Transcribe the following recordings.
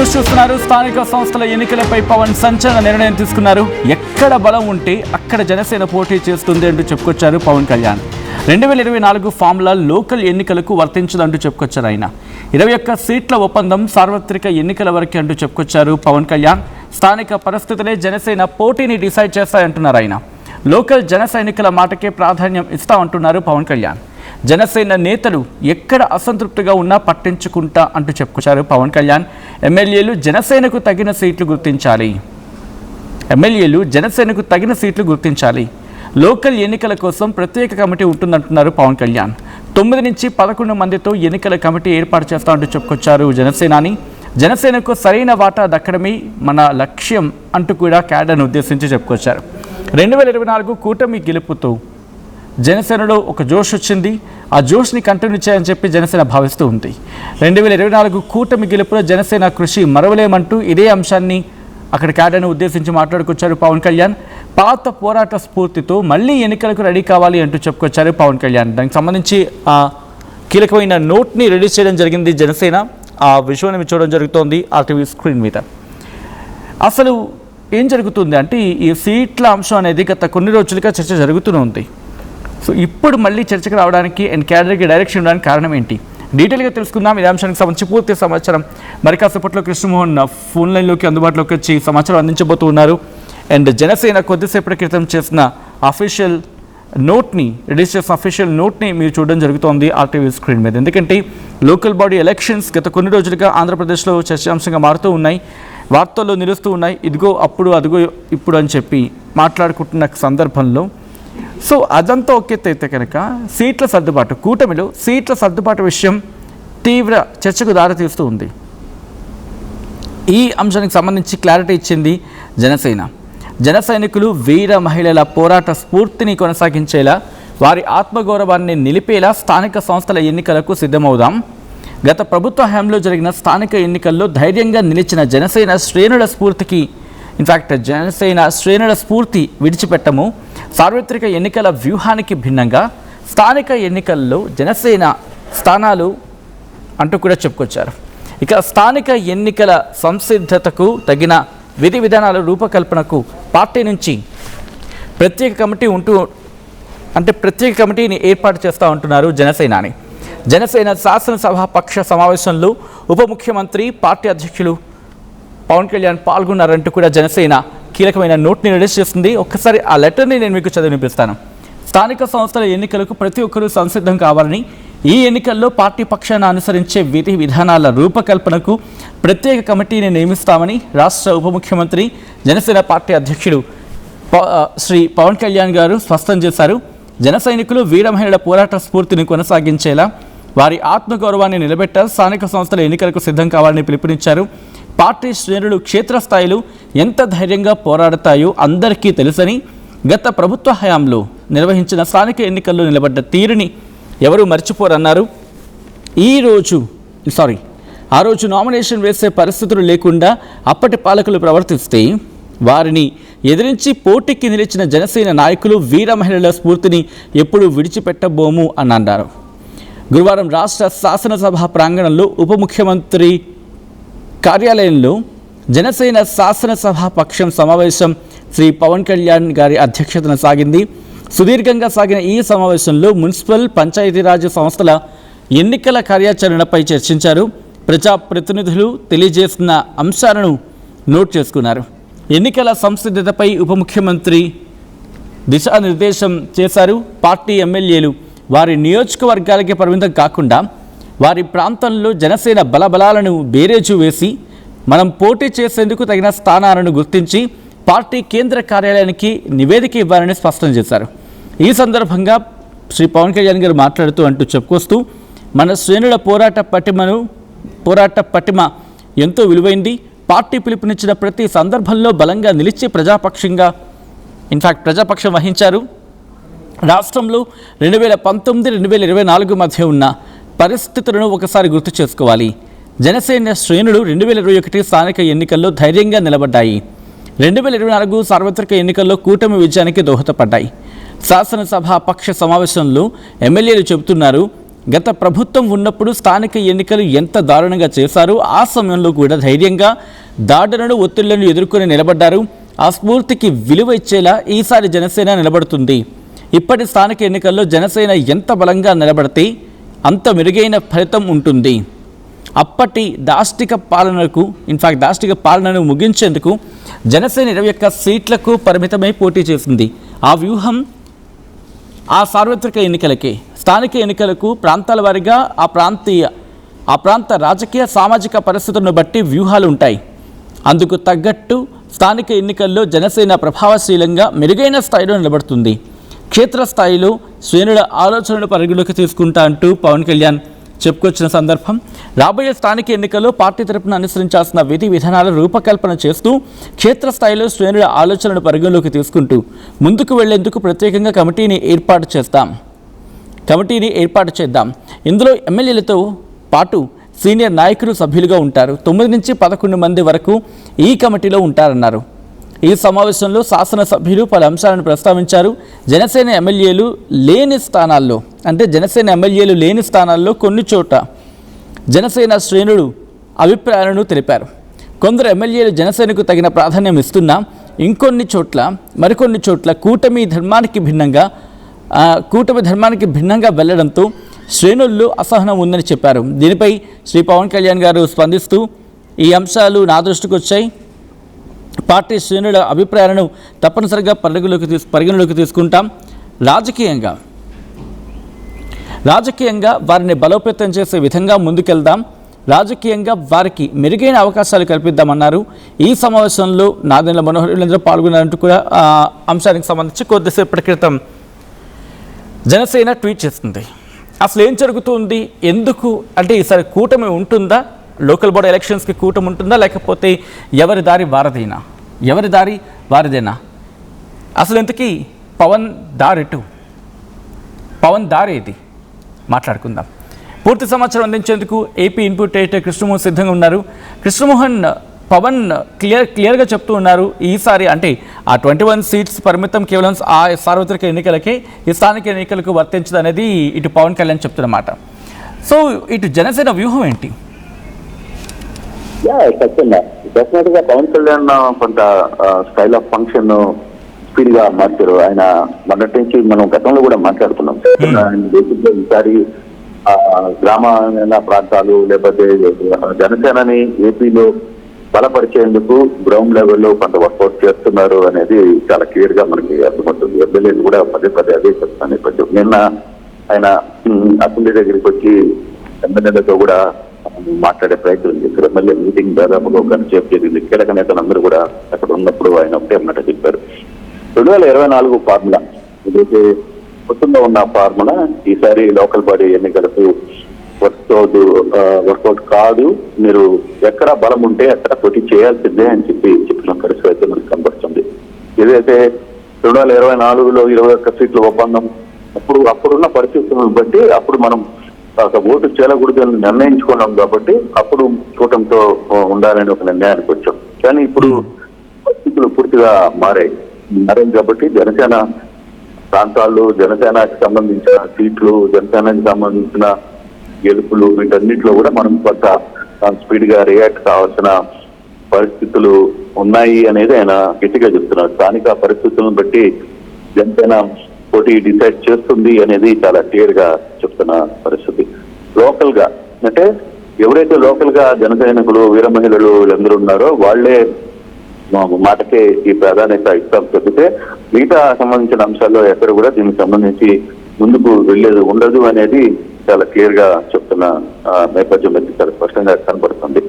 News చూస్తున్నారు. స్థానిక సంస్థల ఎన్నికలపై పవన్ సంచలన నిర్ణయం తీసుకున్నారు. ఎక్కడ బలం ఉంటే అక్కడ జనసేన పోటీ చేస్తుంది అంటూ చెప్పుకొచ్చారు పవన్ కళ్యాణ్. 2024 ఫార్ములా లోకల్ ఎన్నికలకు వర్తించదంటూ చెప్పుకొచ్చారు ఆయన. 21 సీట్ల ఒప్పందం సార్వత్రిక ఎన్నికల వరకే అంటూ చెప్పుకొచ్చారు పవన్ కళ్యాణ్. స్థానిక పరిస్థితులే జనసేన పోటీని డిసైడ్ చేస్తాయంటున్నారు ఆయన. లోకల్ జన సైనికుల మాటకే ప్రాధాన్యం ఇస్తామంటున్నారు పవన్ కళ్యాణ్. జనసేన నేతలు ఎక్కడ అసంతృప్తిగా ఉన్నా పట్టించుకుంటా అంటూ చెప్పుకొచ్చారు పవన్ కళ్యాణ్. ఎమ్మెల్యేలు జనసేనకు తగిన సీట్లు గుర్తించాలి. లోకల్ ఎన్నికల కోసం ప్రత్యేక కమిటీ ఉంటుందంటున్నారు పవన్ కళ్యాణ్. 9 నుంచి 11 మందితో ఎన్నికల కమిటీ ఏర్పాటు చేస్తామంటూ చెప్పుకొచ్చారు జనసేనాని. జనసేనకు సరైన వాటా దక్కడమే మన లక్ష్యం అంటూ కూడా క్యాడర్ను ఉద్దేశించి చెప్పుకొచ్చారు. 2024 కూటమి గెలుపుతో జనసేనలో ఒక జోష్ వచ్చింది. ఆ జోష్ని కంటిన్యూ చేయాలని చెప్పి జనసేన భావిస్తూ ఉంది. 2024 కూటమి గెలుపులో జనసేన కృషి మరవలేమంటూ ఇదే అంశాన్ని అక్కడ క్యాడర్ను ఉద్దేశించి మాట్లాడుకొచ్చారు పవన్ కళ్యాణ్. పాత పోరాట స్ఫూర్తితో మళ్ళీ ఎన్నికలకు రెడీ కావాలి అంటూ చెప్పుకొచ్చారు పవన్ కళ్యాణ్. దానికి సంబంధించి కీలకమైన నోట్ని రిలీజ్ చేయడం జరిగింది జనసేన. ఆ విషయాన్ని చూడడం జరుగుతోంది ఆర్టీవీ స్క్రీన్ మీద. అసలు ఏం జరుగుతుంది అంటే ఈ సీట్ల అంశం అనేది గత కొన్ని రోజులుగా చర్చ జరుగుతూనే ఉంది. సో ఇప్పుడు మళ్ళీ చర్చకు రావడానికి అండ్ క్యాడర్కి డైరెక్షన్ ఇవ్వడానికి కారణం ఏంటి, డీటెయిల్గా తెలుసుకుందాం. ఈ అంశానికి సంబంధించి పూర్తి సమాచారం మరి కాసేపట్లో కృష్ణమోహన్ ఫోన్ లైన్లోకి అందుబాటులోకి వచ్చి సమాచారం అందించబోతూ ఉన్నారు. అండ్ జనసేన కొద్దిసేపటి క్రితం చేసిన అఫీషియల్ నోట్ని మీరు చూడడం జరుగుతోంది ఆర్టీవీ స్క్రీన్ మీద. ఎందుకంటే లోకల్ బాడీ ఎలక్షన్స్ గత కొన్ని రోజులుగా ఆంధ్రప్రదేశ్లో చర్చాంశంగా మారుతూ ఉన్నాయి, వార్తల్లో నిలుస్తూ ఉన్నాయి. ఇదిగో అప్పుడు అదిగో ఇప్పుడు అని చెప్పి మాట్లాడుకుంటున్న సందర్భంలో సో అదంతా ఒకెత్తైతే కనుక సీట్ల సర్దుబాటు, కూటమిలో సీట్ల సర్దుబాటు విషయం తీవ్ర చర్చకు దారితీస్తూ ఉంది. ఈ అంశానికి సంబంధించి క్లారిటీ ఇచ్చింది జనసేన. జన సైనికులు వీర మహిళల పోరాట స్ఫూర్తిని కొనసాగించేలా, వారి ఆత్మగౌరవాన్ని నిలిపేలా స్థానిక సంస్థల ఎన్నికలకు సిద్ధమవుదాం. గత ప్రభుత్వ హయాంలో జరిగిన స్థానిక ఎన్నికల్లో ధైర్యంగా నిలిచిన జనసేన శ్రేణుల స్ఫూర్తి విడిచిపెట్టము. సార్వత్రిక ఎన్నికల వ్యూహానికి భిన్నంగా స్థానిక ఎన్నికల్లో జనసేన స్థానాలు అంటూ కూడా చెప్పుకొచ్చారు. ఇక స్థానిక ఎన్నికల సంసిద్ధతకు తగిన విధి విధానాల రూపకల్పనకు పార్టీ నుంచి ప్రత్యేక కమిటీని ఏర్పాటు చేస్తూ ఉంటున్నారు జనసేనాని. జనసేన శాసనసభ పక్ష సమావేశంలో ఉప ముఖ్యమంత్రి పార్టీ అధ్యక్షులు పవన్ కళ్యాణ్ పాల్గొన్నారంటూ కూడా జనసేన కీలకమైన నోట్ని రిలీజ్ చేస్తుంది. ఒక్కసారి ఆ లెటర్ని నేను మీకు చదివినిపిస్తాను. స్థానిక సంస్థల ఎన్నికలకు ప్రతి ఒక్కరూ సంసిద్ధం కావాలని, ఈ ఎన్నికల్లో పార్టీ పక్షాన అనుసరించే విధి విధానాల రూపకల్పనకు ప్రత్యేక కమిటీని నియమిస్తామని రాష్ట్ర ఉప ముఖ్యమంత్రి జనసేన పార్టీ అధ్యక్షుడు శ్రీ పవన్ కళ్యాణ్ గారు స్పష్టం చేశారు. జన సైనికులు వీర మహిళల పోరాట స్ఫూర్తిని కొనసాగించేలా, వారి ఆత్మగౌరవాన్ని నిలబెట్టాలి, స్థానిక సంస్థల ఎన్నికలకు సిద్ధం కావాలని పిలుపునిచ్చారు. పార్టీ శ్రేణులు క్షేత్రస్థాయిలో ఎంత ధైర్యంగా పోరాడతాయో అందరికీ తెలుసని, గత ప్రభుత్వ హయాంలో నిర్వహించిన స్థానిక ఎన్నికల్లో నిలబడ్డ తీరుని ఎవరూ మర్చిపోరన్నారు. ఆ రోజు నామినేషన్ వేసే పరిస్థితులు లేకుండా అప్పటి పాలకులు ప్రవర్తిస్తే వారిని ఎదిరించి పోటీకి నిలిచిన జనసేన నాయకులు వీర మహిళల స్ఫూర్తిని ఎప్పుడూ విడిచిపెట్టబోము అని అన్నారు. గురువారం రాష్ట్ర శాసనసభ ప్రాంగణంలో ఉప ముఖ్యమంత్రి కార్యాలయంలో జనసేన శాసనసభ పక్షం సమావేశం శ్రీ పవన్ కళ్యాణ్ గారి అధ్యక్షతన సాగింది. సుదీర్ఘంగా సాగిన ఈ సమావేశంలో మున్సిపల్ పంచాయతీరాజ్ సంస్థల ఎన్నికల కార్యాచరణపై చర్చించారు. ప్రజాప్రతినిధులు తెలియజేసిన అంశాలను నోట్ చేసుకున్నారు. ఎన్నికల సంసిద్ధతపై ఉప ముఖ్యమంత్రి దిశానిర్దేశం చేశారు. పార్టీ ఎమ్మెల్యేలు వారి నియోజకవర్గాలకే పరిమితం కాకుండా వారి ప్రాంతంలో జనసేన బలబలాలను బేరేజు వేసి మనం పోటీ చేసేందుకు తగిన స్థానాలను గుర్తించి పార్టీ కేంద్ర కార్యాలయానికి నివేదిక ఇవ్వాలని స్పష్టం చేశారు. ఈ సందర్భంగా శ్రీ పవన్ కళ్యాణ్ గారు మాట్లాడుతూ చెప్పుకొస్తూ, మన శ్రేణుల పోరాట పటిమ ఎంతో విలువైంది. పార్టీ పిలుపునిచ్చిన ప్రతి సందర్భంలో బలంగా నిలిచి ప్రజాపక్షం వహించారు. రాష్ట్రంలో 2019-2024 మధ్య ఉన్న పరిస్థితులను ఒకసారి గుర్తు చేసుకోవాలి. జనసేన శ్రేణులు 2021 స్థానిక ఎన్నికల్లో ధైర్యంగా నిలబడ్డాయి. 2024 సార్వత్రిక ఎన్నికల్లో కూటమి విజయానికి దోహదపడ్డాయి. శాసనసభ పక్ష సమావేశంలో ఎమ్మెల్యేలు చెబుతున్నారు, గత ప్రభుత్వం ఉన్నప్పుడు స్థానిక ఎన్నికలు ఎంత దారుణంగా చేశారో ఆ సమయంలో కూడా ధైర్యంగా దాడులను ఒత్తిళ్లను ఎదుర్కొని నిలబడ్డారు. ఆ స్ఫూర్తికి విలువ ఇచ్చేలా ఈసారి జనసేన నిలబడుతుంది. ఇప్పటి స్థానిక ఎన్నికల్లో జనసేన ఎంత బలంగా నిలబడితే అంత మెరుగైన ఫలితం ఉంటుంది. అప్పటి దాష్టిక పాలనను ముగించేందుకు జనసేన 21 సీట్లకు పరిమితమై పోటీ చేసింది. ఆ వ్యూహం ఆ సార్వత్రిక ఎన్నికలకే. స్థానిక ఎన్నికలకు ప్రాంతాల వారీగా ఆ ప్రాంత రాజకీయ సామాజిక పరిస్థితులను బట్టి వ్యూహాలు ఉంటాయి. అందుకు తగ్గట్టు స్థానిక ఎన్నికల్లో జనసేన ప్రభావశీలంగా మెరుగైన స్థాయిలో నిలబడుతుంది. క్షేత్రస్థాయిలో శ్రేణుల ఆలోచనలు పరిగణలోకి తీసుకుంటా అంటూ పవన్ కళ్యాణ్ చెప్పుకొచ్చిన సందర్భం. రాబోయే స్థానిక ఎన్నికల్లో పార్టీ తరపున అనుసరించాల్సిన విధి విధానాల రూపకల్పన చేస్తూ క్షేత్రస్థాయిలో శ్రేణుల ఆలోచనలను పరిగణలోకి తీసుకుంటూ ముందుకు వెళ్లేందుకు ప్రత్యేకంగా కమిటీని ఏర్పాటు చేద్దాం. ఇందులో ఎమ్మెల్యేలతో పాటు సీనియర్ నాయకులు సభ్యులుగా ఉంటారు. 9 నుంచి 11 మంది వరకు ఈ కమిటీలో ఉంటారన్నారు. ఈ సమావేశంలో శాసనసభ్యులు పలు అంశాలను ప్రస్తావించారు. జనసేన ఎమ్మెల్యేలు లేని స్థానాల్లో కొన్ని చోట్ల జనసేన శ్రేణులు అభిప్రాయాలను తెలిపారు. కొందరు ఎమ్మెల్యేలు జనసేనకు తగిన ప్రాధాన్యం ఇస్తున్నా మరికొన్ని చోట్ల కూటమి ధర్మానికి భిన్నంగా వెళ్లడంతో శ్రేణుల్లో అసహనం ఉందని చెప్పారు. దీనిపై శ్రీ పవన్ కళ్యాణ్ గారు స్పందిస్తూ ఈ అంశాలు నా దృష్టికి వచ్చాయి. పార్టీ శ్రేణుల అభిప్రాయాలను తప్పనిసరిగా పరిగణలోకి తీసుకుంటాం. రాజకీయంగా వారిని బలోపేతం చేసే విధంగా ముందుకెళ్దాం. రాజకీయంగా వారికి మెరుగైన అవకాశాలు కల్పిద్దామన్నారు. ఈ సమావేశంలో నాదెండ్ల మనోహర్ పాల్గొన్నారంటూ కూడా అంశానికి సంబంధించి కొద్దిసేపటి క్రితం జనసేన ట్వీట్ చేస్తుంది. అసలు ఏం జరుగుతుంది, ఎందుకు అంటే ఈసారి కూటమి ఉంటుందా, లోకల్ బాడీ ఎలక్షన్స్కి కూటమి ఉంటుందా, లేకపోతే ఎవరి దారి వారిదేనా? అసలు ఇంతకీ పవన్ దారి ఏది మాట్లాడుకుందాం. పూర్తి సమాచారం అందించేందుకు ఏపీ ఇన్పుట్ ఎడిటర్ కృష్ణమోహన్ సిద్ధంగా ఉన్నారు. కృష్ణమోహన్, పవన్ క్లియర్గా చెప్తూ ఉన్నారు ఈసారి అంటే ఆ 21 సీట్స్ పరిమితం కేవలం ఆ సార్వత్రిక ఎన్నికలకే, ఈ స్థానిక ఎన్నికలకు వర్తించదు అనేది ఇటు పవన్ కళ్యాణ్ చెప్తున్నమాట. సో ఇటు జనసేన వ్యూహం ఏంటి? ఖచ్చితంగా డెఫినెట్ గా పవన్ కళ్యాణ్ కొంత స్టైల్ ఆఫ్ ఫంక్షన్ స్పీడ్ గా మార్చారు. ఆయన మొదటి నుంచి మనం గతంలో కూడా మాట్లాడుతున్నాం. ఈసారి గ్రామీణ ప్రాంతాలు లేకపోతే జనసేనని ఏపీలో బలపరిచేందుకు గ్రౌండ్ లెవెల్లో కొంత వర్కౌట్ చేస్తున్నారు అనేది చాలా క్లియర్ గా మనకి అర్థమవుతుంది. ఎమ్మెల్యేలు కూడా పదే అదే చెప్తాను నేపథ్యం. నిన్న ఆయన అసెంబ్లీ దగ్గరికి వచ్చి ఎమ్మెల్యేలతో కూడా మాట్లాడే ప్రయత్నం చేశారు. ఎమ్మెల్యే మీటింగ్ దాదాపుగా ఒక గంట సేపు జరిగింది. కీలక నేతలందరూ కూడా అక్కడ ఉన్నప్పుడు ఆయన ఒకటే మాట చెప్పారు. 2024 ఫార్ములా ఏదైతే కొత్తగా ఉన్న ఫార్ములా ఈసారి లోకల్ బాడీ ఎన్నికలకు వర్కౌట్ కాదు, మీరు ఎక్కడ బలం ఉంటే అక్కడ పోటీ చేయాల్సిందే అని చెప్పిన పరిస్థితి అయితే మనకు కనబడుతుంది. ఏదైతే 2024లో 21 సీట్ల ఒప్పందం అప్పుడున్న పరిస్థితులను బట్టి అప్పుడు మనం ఓటు చేయకూడదని నిర్ణయించుకున్నాం కాబట్టి అప్పుడు కూటమితో ఉండాలని ఒక నిర్ణయానికి వచ్చాం. కానీ ఇప్పుడు పరిస్థితులు పూర్తిగా మారాయి కాబట్టి జనసేన ప్రాంతాల్లో జనసేనకి సంబంధించిన సీట్లు, జనసేనకి సంబంధించిన గెలుపులు, వీటన్నిటిలో కూడా మనం కొంత స్పీడ్ గా రియాక్ట్ కావాల్సిన పరిస్థితులు ఉన్నాయి అనేది ఆయన గట్టిగా చెప్తున్నారు. స్థానిక పరిస్థితులను బట్టి జనసేన పోటీ డిసైడ్ చేస్తుంది అనేది చాలా క్లియర్ గా చెప్తున్న పరిస్థితి. లోకల్ గా అంటే ఎవరైతే లోకల్ గా జన సైనికులు, వీర మహిళలు వీళ్ళందరూ ఉన్నారో వాళ్లే మాటకే ఈ ప్రాధాన్యత ఇస్తాం తప్పితే మిగతా సంబంధించిన అంశాల్లో ఎక్కడ కూడా దీనికి సంబంధించి ముందుకు వెళ్లేది ఉండదు అనేది చాలా క్లియర్ గా చెప్తున్న నేపథ్యం అయితే చాలా స్పష్టంగా కనబడుతుంది.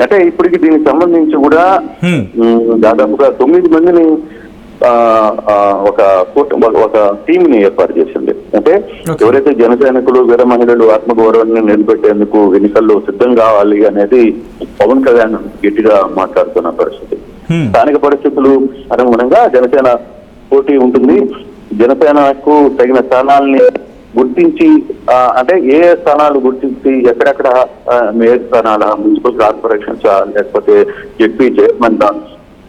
అంటే ఇప్పటికి దీనికి సంబంధించి కూడా దాదాపుగా 9 మందిని ఒక టీమ్ ని ఏర్పాటు చేసింది. అంటే ఎవరైతే జన సైనికులు, వీర మహిళలు ఆత్మగౌరవాన్ని నిలబెట్టేందుకు ఎన్నికల్లో సిద్ధం కావాలి అనేది పవన్ కళ్యాణ్ గట్టిగా మాట్లాడుతున్న పరిస్థితి. స్థానిక పరిస్థితులు అనుగుణంగా జనసేన పోటీ ఉంటుంది. జనసేనకు తగిన స్థానాల్ని గుర్తించి అంటే ఏ స్థానాలు గుర్తించి ఎక్కడెక్కడ మేయర్ స్థానాల, మున్సిపల్ కార్పొరేషన్స్ లేకపోతే జెడ్పీ చైర్మన్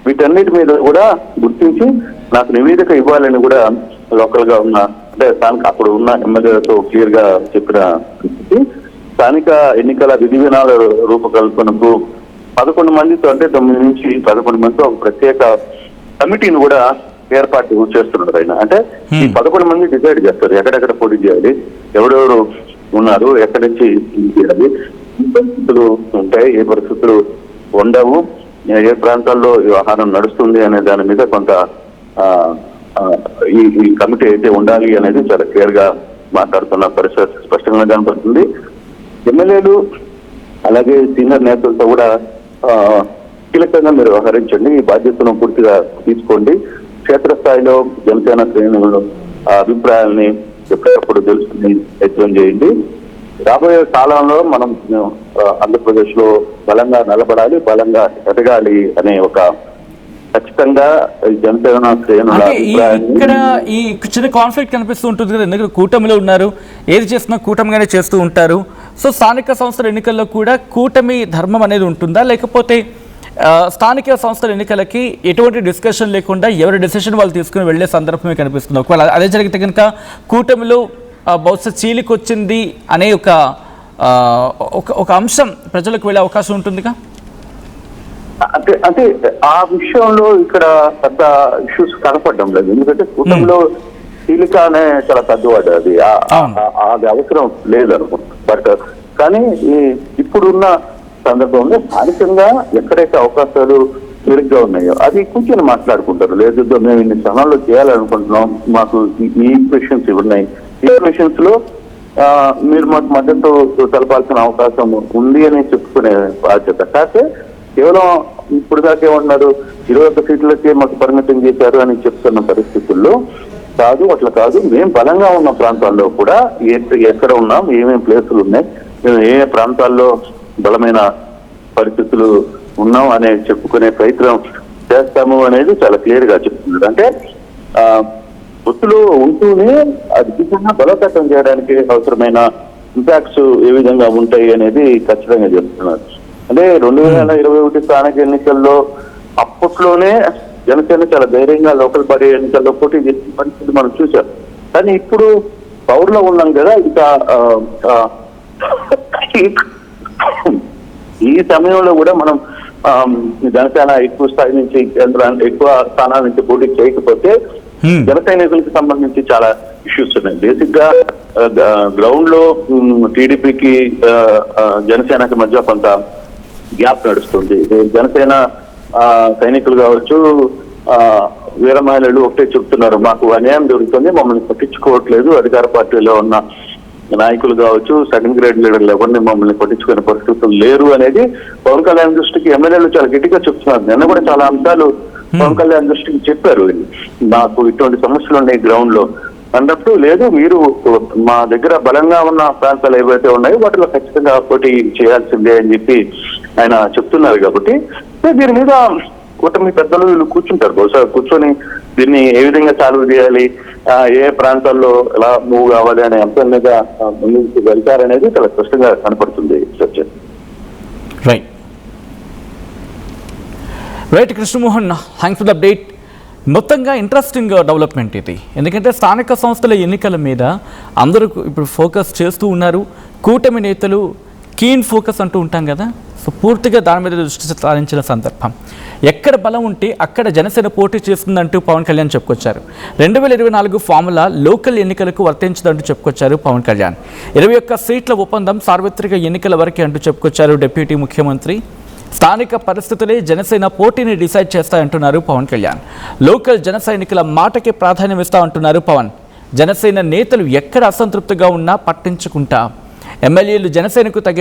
వీటన్నిటి మీద కూడా గుర్తించి నాకు నివేదిక ఇవ్వాలని కూడా లోకల్ గా ఉన్న అంటే స్థానిక అప్పుడు ఉన్న ఎమ్మెల్యేలతో క్లియర్ గా చెప్పిన పరిస్థితి. స్థానిక ఎన్నికల విధి విధానాల రూపకల్పనకు 11 మందితో, అంటే 9 నుంచి 11 మందితో ఒక ప్రత్యేక కమిటీని కూడా ఏర్పాటు చేస్తున్నారు ఆయన. అంటే ఈ 11 మంది డిసైడ్ చేస్తారు ఎక్కడెక్కడ పోటీ చేయాలి, ఎవరెవరు ఉన్నారు, ఎక్కడి నుంచి చేయాలి, ఏ పరిస్థితులు ఉంటాయి, ఏ పరిస్థితులు ఉండవు, ఏ ప్రాంతాల్లో వ్యవహారం నడుస్తుంది అనే దాని మీద కొంత ఈ కమిటీ అయితే ఉండాలి అనేది చాలా క్లియర్ గా మాట్లాడుతున్న పరిస్థితి స్పష్టంగా కనపడుతుంది. ఎమ్మెల్యేలు అలాగే సీనియర్ నేతలతో కూడా కీలకంగా మీరు వ్యవహరించండి, ఈ బాధ్యతను పూర్తిగా తీసుకోండి, క్షేత్రస్థాయిలో జనసేన శ్రేణులు అభిప్రాయాలని ఎప్పటికప్పుడు తెలుసుకుని యత్నం చేయండి. రాబోయే కాలంలో మనం ఆంధ్రప్రదేశ్ లో బలంగా నిలబడాలి, బలంగా ఎదగాలి అనే ఒక ఖచ్చితంగా జనసేన శ్రేణుల ఇక్కడ ఈ చిన్న కాన్ఫ్లిక్ట్ కనిపిస్తూ ఉంటుంది కదా, ఎందుకంటే కూటమిలో ఉన్నారు, ఏది చేస్తున్నా కూటమిగానే చేస్తూ ఉంటారు. సో స్థానిక సంస్థల ఎన్నికల్లో కూడా కూటమి ధర్మం అనేది ఉంటుందా, లేకపోతే స్థానిక సంస్థల ఎన్నికలకి ఎటువంటి డిస్కషన్ లేకుండా ఎవరి డెసిషన్ వాళ్ళు తీసుకుని వెళ్లే సందర్భమే కనిపిస్తుంది? ఒకవేళ అదే జరిగితే కనుక కూటమిలో బహుశా చీలికొచ్చింది అనే ఒక అంశం ప్రజలకు వెళ్ళే అవకాశం ఉంటుందిగా. అంటే ఆ విషయంలో ఇక్కడ పెద్ద ఇష్యూస్ కనపడడం లేదు, ఎందుకంటే కూటమిలో చీలిక అనే చాలా పెద్దవాడు, అది అవసరం లేదనుకుంటా. బట్ కానీ ఇప్పుడున్న సందర్భంలో స్థానికంగా ఎక్కడైతే అవకాశాలు మెరుగ్గా ఉన్నాయో అది కూర్చొని మాట్లాడుకుంటారు. లేదు మేము ఇన్ని స్థానాల్లో చేయాలనుకుంటున్నాం, మాకు ఈ క్వశ్చన్స్ ఉన్నాయి, ఈ క్వశ్చన్స్ లో మీరు మాకు మద్దతు తెలపాల్సిన అవకాశం ఉంది అని చెప్పుకునే బాధ్యత. కాకపోతే కేవలం ఇప్పుడు దాకే ఉన్నారు 21 సీట్లకే మాకు పరిమితం చేశారు అని చెప్తున్న పరిస్థితుల్లో కాదు, అట్లా కాదు. మేము బలంగా ఉన్న ప్రాంతాల్లో కూడా ఎక్కడ ఉన్నాం, ఏమేమి ప్లేసులు ఉన్నాయి, మేము ఏ ప్రాంతాల్లో బలమైన పరిస్థితులు ఉన్నాం అనే చెప్పుకునే ప్రయత్నం చేస్తాము అనేది చాలా క్లియర్ గా చెప్తున్నారు. అంటే పొత్తులు ఉంటూనే అది నిజంగా బలోపేతం చేయడానికి అవసరమైన ఇంపాక్ట్స్ ఏ విధంగా ఉంటాయి అనేది ఖచ్చితంగా చెప్తున్నారు. అంటే 2021 స్థానిక ఎన్నికల్లో అప్పట్లోనే జనసేన చాలా ధైర్యంగా లోకల్ బాడీ ఎన్నికల్లో పోటీ చేసిన పరిస్థితి మనం చూసాం. కానీ ఇప్పుడు పవర్లో ఉన్నాం కదా, ఈ సమయంలో కూడా మనం జనసేన ఎక్కువ స్థాయి నుంచి ఎక్కువ స్థానాల నుంచి పోటీ చేయకపోతే జన సైనికులకు సంబంధించి చాలా ఇష్యూస్ ఉన్నాయి. బేసిక్ గా గ్రౌండ్ లో టీడీపీకి జనసేనకి మధ్య కొంత గ్యాప్ నడుస్తుంది. జనసేన సైనికులు కావచ్చు, వీర మహిళలు ఒకటే చెప్తున్నారు, మాకు అన్యాయం జరుగుతుంది, మమ్మల్ని పట్టించుకోవట్లేదు, అధికార పార్టీలో ఉన్న నాయకులు కావచ్చు, సెకండ్ గ్రేడ్ లీడర్లు ఎవరిని మమ్మల్ని పట్టించుకునే పరిస్థితులు లేరు అనేది పవన్ కళ్యాణ్ దృష్టికి ఎమ్మెల్యేలు చాలా గట్టిగా చెప్తున్నారు. నిన్న కూడా చాలా అంశాలు పవన్ కళ్యాణ్ దృష్టికి చెప్పారు, నాకు ఇటువంటి సమస్యలు ఉన్నాయి గ్రౌండ్ లో అన్నట్టు. లేదు, మీరు మా దగ్గర బలంగా ఉన్న ప్రాంతాలు ఏవైతే ఉన్నాయో వాటిలో ఖచ్చితంగా పోటీ చేయాల్సిందే అని చెప్పి ఆయన చెప్తున్నారు. కాబట్టి దీని మీద కూటమి పెద్దలు వీళ్ళు కూర్చుంటారు, బహుశా కూర్చొని దీన్ని ఏ విధంగా సాల్వ్ చేయాలి, ఏ ప్రాంతాల్లో ఎలా మూవ్ కావాలి అనే అంశం మీద ముందుకు వెళ్తారనేది చాలా స్పష్టంగా కనపడుతుంది. Right Krishnamohan, thanks for the update. మొత్తంగా ఇంట్రెస్టింగ్ డెవలప్మెంట్ ఇది, ఎందుకంటే స్థానిక సంస్థల ఎన్నికల మీద అందరూ ఇప్పుడు ఫోకస్ చేస్తూ ఉన్నారు. కూటమి నేతలు కీన్ ఫోకస్ అంటూ ఉంటాం కదా, సో పూర్తిగా దాని మీద దృష్టి సారించిన సందర్భం. ఎక్కడ బలం ఉంటే అక్కడ జనసేన పోటీ చేస్తుందంటూ పవన్ కళ్యాణ్ చెప్పుకొచ్చారు. 2024 ఫార్ములా లోకల్ ఎన్నికలకు వర్తించదంటూ చెప్పుకొచ్చారు పవన్ కళ్యాణ్. 21 సీట్ల ఒప్పందం సార్వత్రిక ఎన్నికల వరకే అంటూ చెప్పుకొచ్చారు డిప్యూటీ ముఖ్యమంత్రి. స్థానిక పరిస్థితులే జనసేన పోటీని డిసైడ్ చేస్తాయంటున్నారు పవన్ కళ్యాణ్. లోకల్ జన సైనికుల మాటకే ప్రాధాన్యం ఇస్తా అంటున్నారు పవన్. జనసేన నేతలు ఎక్కడ అసంతృప్తిగా ఉన్నా పట్టించుకుంటా, ఎమ్మెల్యేలు జనసేనకు తగిన